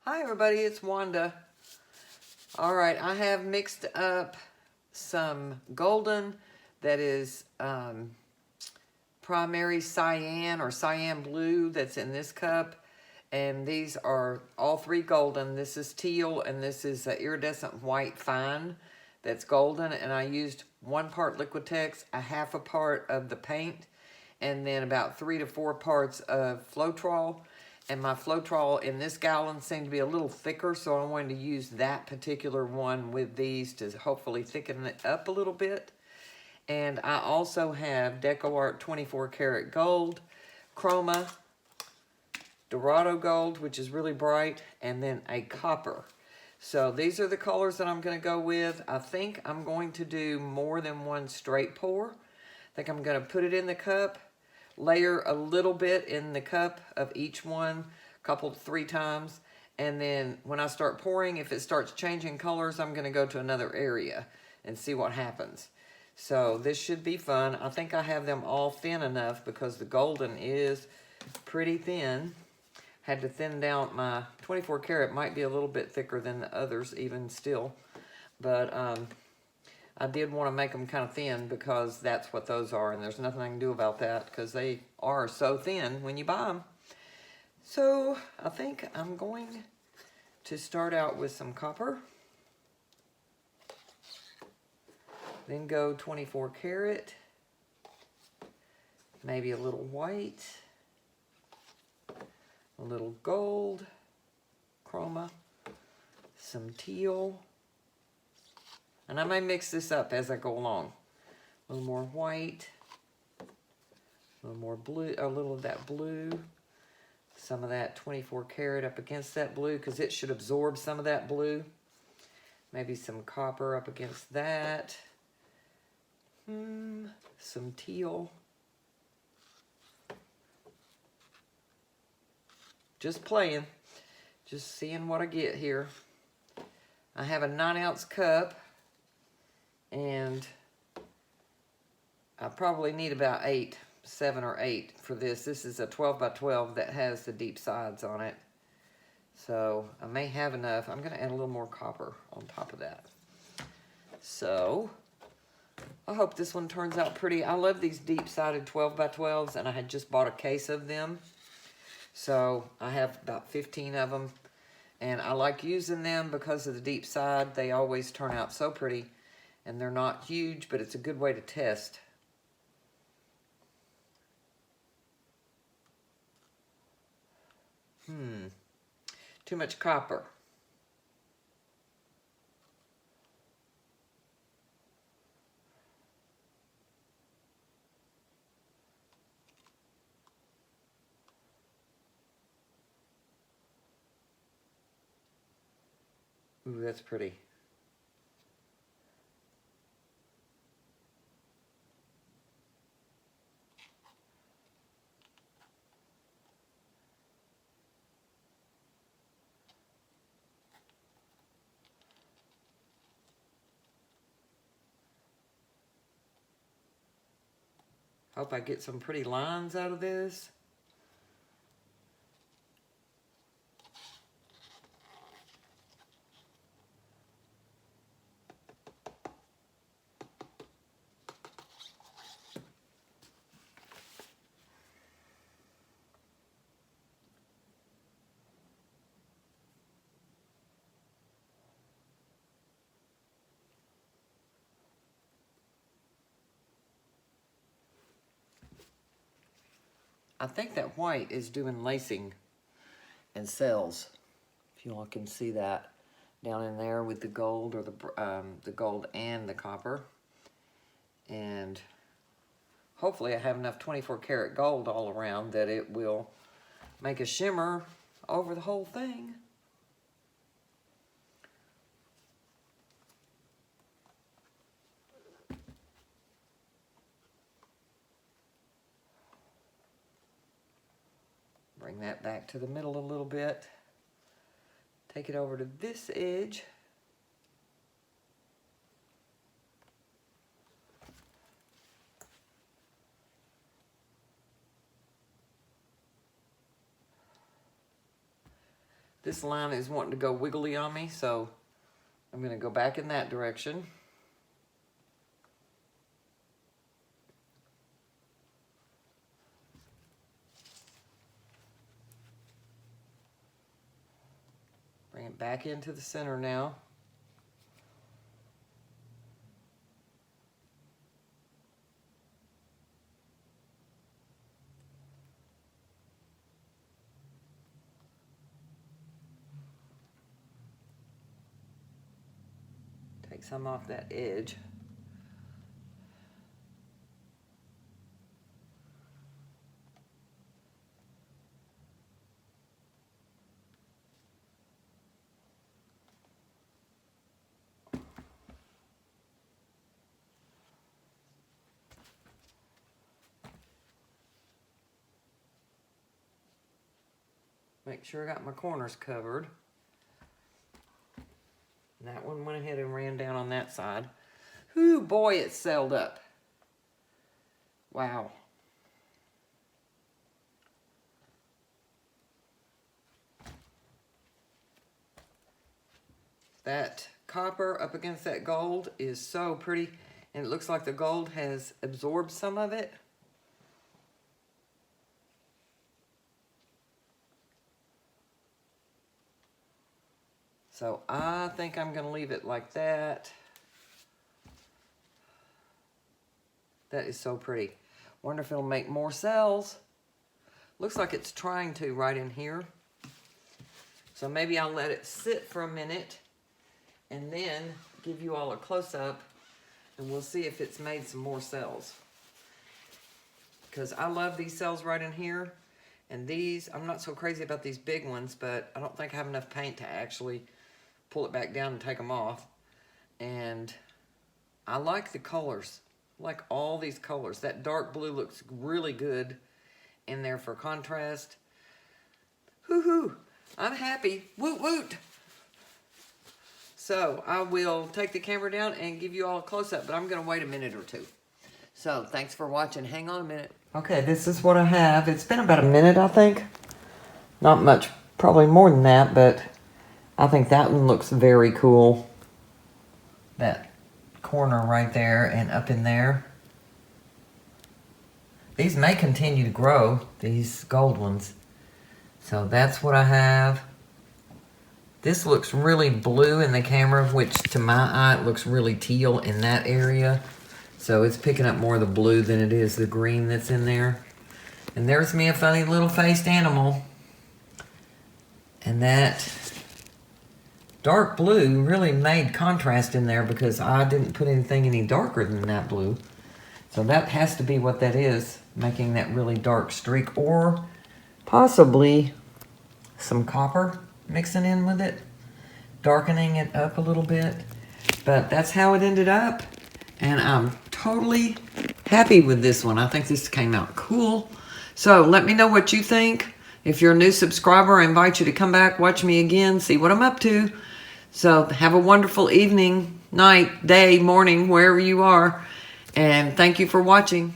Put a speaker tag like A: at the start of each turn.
A: Hi everybody, it's Wanda. All right, I have mixed up some golden that is primary cyan or cyan blue that's in this cup. And these are all three golden. This is teal and this is iridescent white fine that's golden. And I used 1 part Liquitex, a half a part of the paint, and then about 3 to 4 parts of Floetrol. And my Floetrol in this gallon seemed to be a little thicker, so I wanted to use that particular one with these to hopefully thicken it up a little bit. And I also have DecoArt 24K gold, Chroma, Dorado gold, which is really bright, and then a copper. So these are the colors that I'm going to go with. I think I'm going to do more than one straight pour. I think I'm going to put it in the cup, layer a little bit in the cup of each one, a couple to 3 times, and then when I start pouring, if it starts changing colors, I'm going to go to another area and see what happens. So this should be fun. I think I have them all thin enough because the golden is pretty thin. Had to thin down my 24 karat, might be a little bit thicker than the others even still, but I did want to make them kind of thin because that's what those are, and there's nothing I can do about that because they are so thin when you buy them. So I think I'm going to start out with some copper, then go 24 karat, maybe a little white, a little gold, chroma, some teal, and I may mix this up as I go along. A little more white, a little more blue, a little of that blue, some of that 24 karat up against that blue because it should absorb some of that blue. Maybe some copper up against that. Some teal. Just playing, just seeing what I get here. I have a 9-ounce cup, and I probably need about 7 or 8 for this. This is a 12 by 12 that has the deep sides on it. So I may have enough. I'm gonna add a little more copper on top of that. So I hope this one turns out pretty. I love these deep sided 12 by 12s, and I had just bought a case of them. So I have about 15 of them, and I like using them because of the deep side. They always turn out so pretty, and they're not huge, but it's a good way to test. Too much copper. Ooh, that's pretty. Hope I get some pretty lines out of this. I think that white is doing lacing and cells. If you all can see that down in there with the gold, or the gold and the copper. And hopefully I have enough 24 karat gold all around that it will make a shimmer over the whole thing. Bring that back to the middle a little bit. Take it over to this edge. This line is wanting to go wiggly on me, so I'm going to go back in that direction. Bring it back into the center now. Take some off that edge. Make sure I got my corners covered. And that one went ahead and ran down on that side. Ooh, boy, it's sailed up. Wow. That copper up against that gold is so pretty. And it looks like the gold has absorbed some of it. So I think I'm going to leave it like that. That is so pretty. Wonder if it'll make more cells. Looks like it's trying to right in here. So maybe I'll let it sit for a minute and then give you all a close-up and we'll see if it's made some more cells. Because I love these cells right in here. And these, I'm not so crazy about these big ones, but I don't think I have enough paint to actually pull it back down and take them off. And I like the colors. I like all these colors. That dark blue looks really good in there for contrast. Hoo-hoo, I'm happy. Woot woot. So I will take the camera down and give you all a close-up, but I'm going to wait a minute or two. So thanks for watching. Hang on a minute. Okay, this is what I have. It's been about a minute, I think. Not much, probably more than that, but I think that one looks very cool. That corner right there and up in there. These may continue to grow, these gold ones. So that's what I have. This looks really blue in the camera, which to my eye it looks really teal in that area. So it's picking up more of the blue than it is the green that's in there. And there's me, a funny little faced animal. And that dark blue really made contrast in there because I didn't put anything any darker than that blue. So that has to be what that is, making that really dark streak, or possibly some copper mixing in with it, darkening it up a little bit. But that's how it ended up. And I'm totally happy with this one. I think this came out cool. So let me know what you think. If you're a new subscriber, I invite you to come back, watch me again, see what I'm up to. So have a wonderful evening, night, day, morning, wherever you are. And thank you for watching.